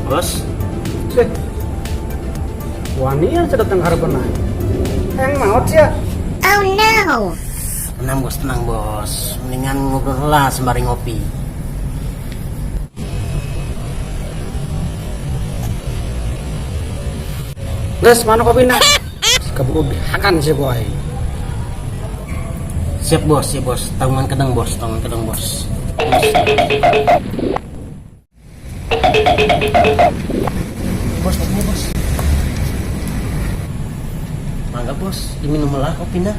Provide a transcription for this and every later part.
bos. Sih. Wani yang sedang harapan aing. Yang maut sih ya. Oh no. Tenang bos. Mendingan ngobrol lah sembari ngopi. Guys, mana kopi nak? Keburu bihakan sih boy. Siap bos. Tangan kedang bos. Bos, bos. Mangga bos, diminum lah kopinya.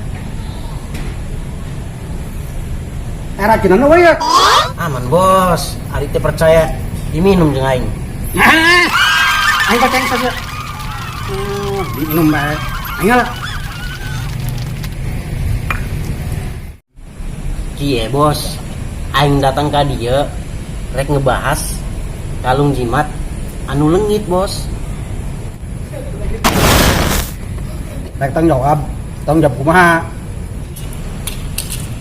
Rajinan apa ya? Aman bos, ari teh percaya diminum jeung aing. Aing kacang saja. Diminum bae. Aing lah. Kieu bos, aing datang ka dieu rek ngebahas kalung jimat anu leungit bos. Rek tanggung jawab kumaha?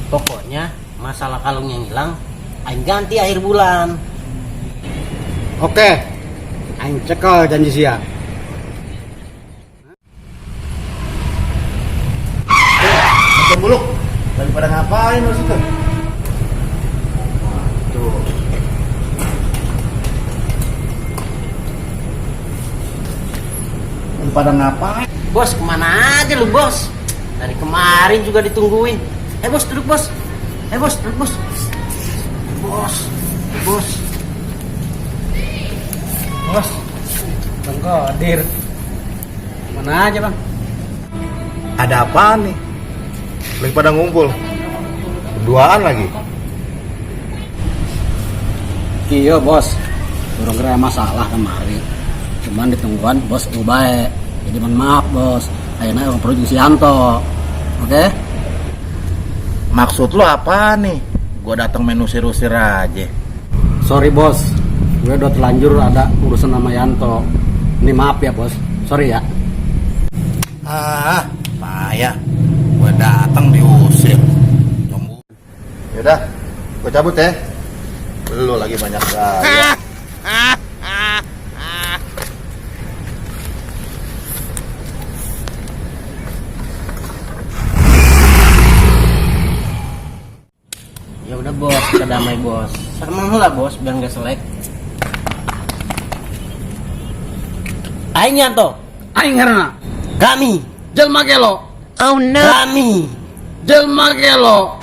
Pokoknya masalah kalung yang hilang aing ganti akhir bulan. Oke. Aing cekel janji sia. Buluk lagi pada ngapain lu situ? Tuh. Lagi pada ngapain? Bos, kemana aja lu bos? Dari kemarin juga ditungguin. Bos, duduk bos. Duduk bos. Bos. Bang Kodir. Mana aja bang? Ada apaan nih? Lagi pada ngumpul berduaan lagi. Iya bos. Gara-gara masalah kemarin. Cuman ditungguan bos baik. Jadi mohon maaf bos. Ayeuna orang perlu jeung si Yanto. Oke? Maksud lu apa nih? Gua datang main usir-usir aja. Sorry bos. Gue udah terlanjur ada urusan sama Yanto. Ini maaf ya bos. Sorry ya. Payah. Gua datang diusir. Yaudah, gua cabut ya. Lu lagi banyak gaya. Ya udah bos, kita damai bos. Sarmang lah bos, biar nggak selek. Aing Yanto, Aing herna. kami, Jelma gelo. Oh no. kami. Jelma gelo.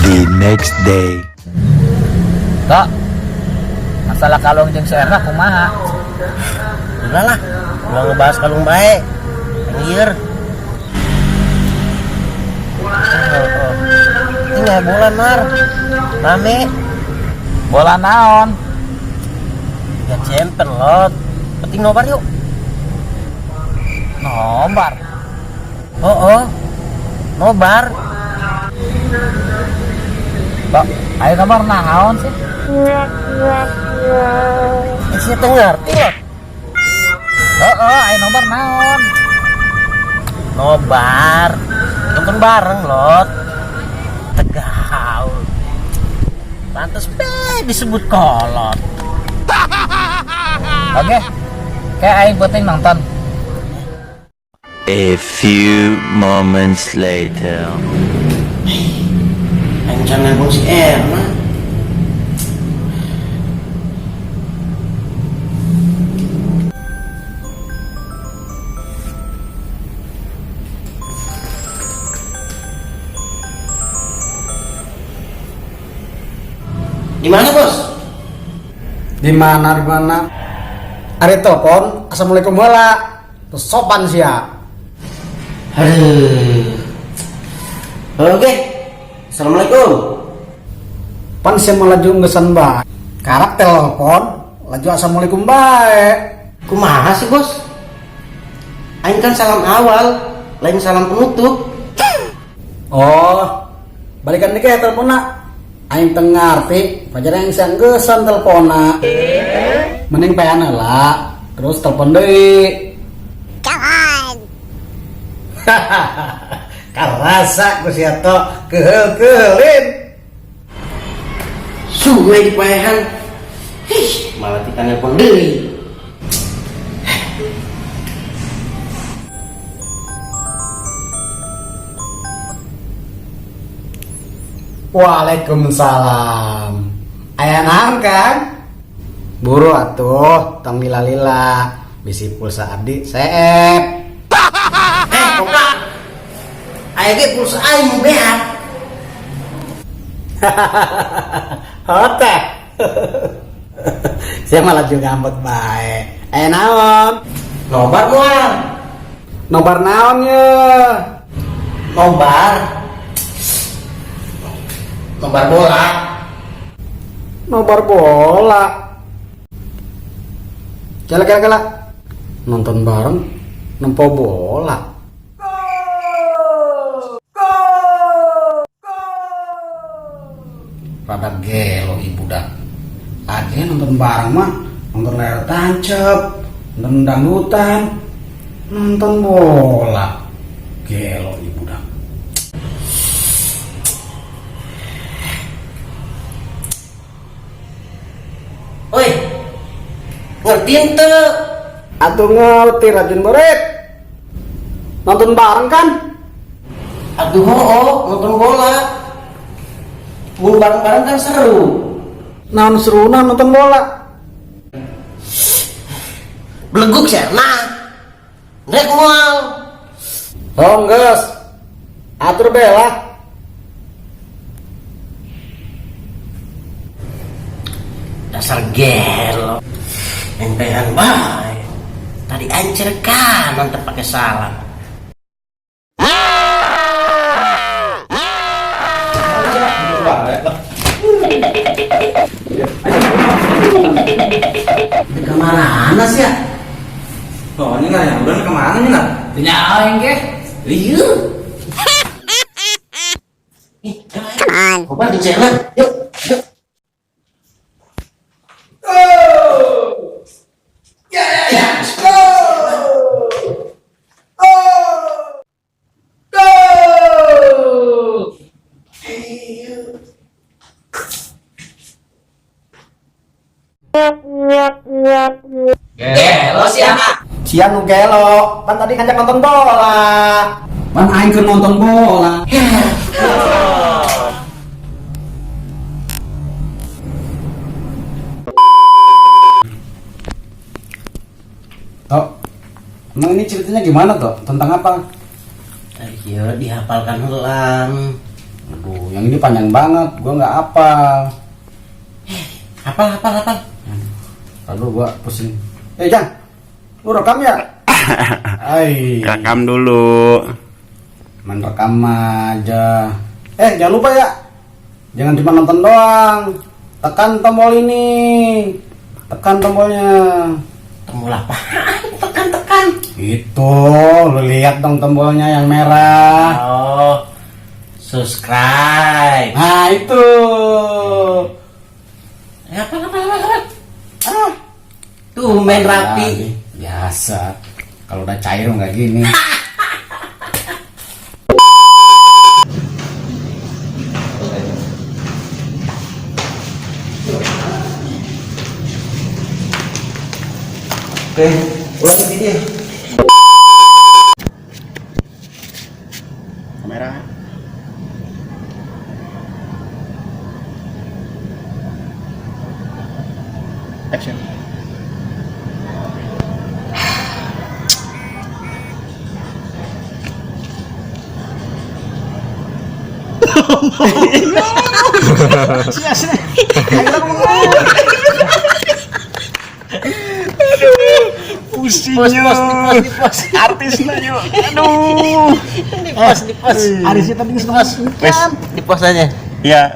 The next day. Kak, masalah kalung jeung Serna kumaha? Udah lah, udah ngebahas kalung baik. Anjir. Ini bola mar, rame. Bola naon? Ya cempen lot. Penting nobar yuk. Nobar. Oh, nobar. Kak, ayo nobar naon sih? Isi ngerti lot. Ayo nobar naon? Nobar, nonton bareng lot. Tegaul. Pantes disebut kolot. Oke. Kayak aing penting nonton. A few moments later. Ancan nanggung si Erna. Di mana bos? Di mana? Ari telepon, assalamualaikum heula. Terus sopan sih ya. Oke. Assalamualaikum. Pan saya melaju ngesan bae. Karak telepon, laju assalamualaikum bae. Kumaha sih bos? Aing kan salam awal, lain salam penutup. Oh, balikan dikit ya teleponnya. Aing tengah ngarti, pacar yang sanggesan teleponnya. Mending payana lah, terus telepon deui. Karasa ku sia to kehel-kehelin. Suwe di paehan. Malah tika nelpon deui. Waalaikumsalam. Aya naon Kang? Buru atuh, tong lila-lila. Bisi pulsa abdi seep. Oka. Aya ge pulsa aing beat. Hotek. Saya malah juga ngambek bae. Aya naon? Nobar moal. Nobar naon ye? Nobar bola. Nobar bola. Kala. Nonton bareng nempo bola. Rada gelo ibu dah. Aja nonton bareng mah nonton layar tancap, nonton dangdutan, nonton bola. Gelo ibu dah. Oi. Ngerti ente? Atuh ngerti Raden Boret. Nonton bareng kan? Aduh, nonton bola. Mun bareng-bareng kan seru. Naon seruna nonton bola? Beleguk serna. Rek moal. Oh geus. Atur bela. Dasar gelo. Empean bae. Tadi ancer kanan terpakai salah. Kemana sih ya? Oh ini nggak yang udah kemana nih nak? Punya aing ge. Iya. Come on. Obat di sana. Yuk. Gelo sih anak. Sian nu gelo, kan tadi ngajak nonton bola. Pan aing keur nonton bola. Oh, emang ini ceritanya gimana toh? Tentang apa? Iya, dihafalkan helang. Aduh, yang ini panjang banget, gua nggak hafal. Hafal. Lalu gua pusing. Jang, lu rekam ya? Ay, Rekam dulu. main rekam aja. Jangan lupa ya, jangan cuma nonton doang. Tekan tombol ini, tekan tombolnya. Tombol apaan? Tekan. Itu, lu lihat dong tombolnya yang merah. Oh, subscribe. Nah itu. Apa? Tuh main rapi. Biasa. Kalau udah cair nggak gini. Oke, ulang video. Kamera. Action. Pusingnya artisnya yuk. Aduh. Di pos. Arisnya tadi nge-pos. Di pos aja. Ya.